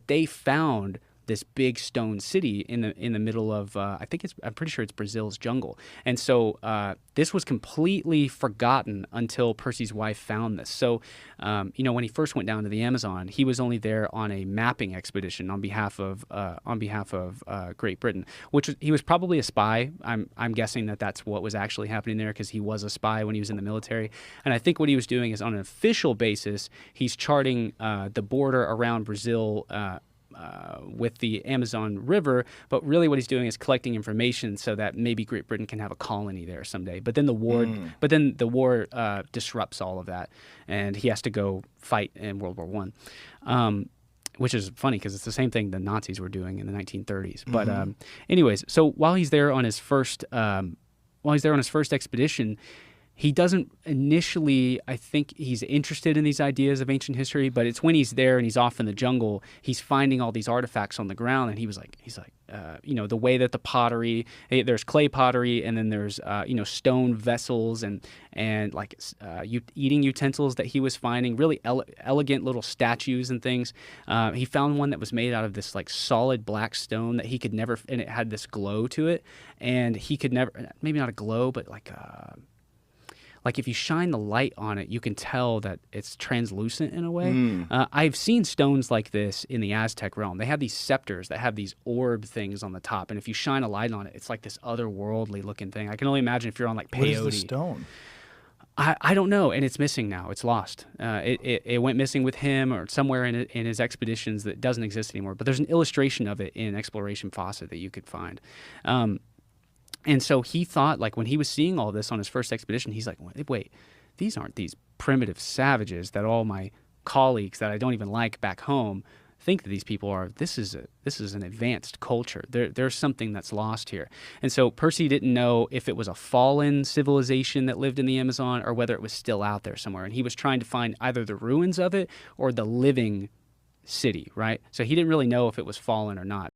that they found this big stone city in the middle of I'm pretty sure it's Brazil's jungle. And so this was completely forgotten until Percy's wife found this. So when he first went down to the Amazon, he was only there on a mapping expedition on behalf of Great Britain, he was probably a spy. I'm guessing that's what was actually happening there, because he was a spy when he was in the military. And I think what he was doing is, on an official basis, he's charting the border around Brazil with the Amazon River, but really what he's doing is collecting information so that maybe Great Britain can have a colony there someday. But then the war disrupts all of that, and he has to go fight in World War I. Which is funny because it's the same thing the Nazis were doing in the 1930s. But anyways, so while he's there on his first expedition, he doesn't initially, I think he's interested in these ideas of ancient history, but it's when he's there and he's off in the jungle, he's finding all these artifacts on the ground, and he's like, the way that the pottery, there's clay pottery, and then there's stone vessels and eating utensils that he was finding, really elegant little statues and things. He found one that was made out of this like solid black stone that he could never, and it had this glow to it, and he could never, maybe not a glow, but like if you shine the light on it, you can tell that it's translucent in a way. I've seen stones like this in the Aztec realm. They have these scepters that have these orb things on the top, and if you shine a light on it, it's like this otherworldly looking thing. I can only imagine if you're on like peyote. What is the stone? I don't know, and it's missing now. It's lost. It went missing with him or somewhere in his expeditions that doesn't exist anymore. But there's an illustration of it in Exploration Fawcett that you could find. And so he thought, like, when he was seeing all this on his first expedition, he's like, wait, these aren't these primitive savages that all my colleagues that I don't even like back home think that these people are. This is an advanced culture. There's something that's lost here. And so Percy didn't know if it was a fallen civilization that lived in the Amazon or whether it was still out there somewhere. And he was trying to find either the ruins of it or the living city, right? So he didn't really know if it was fallen or not.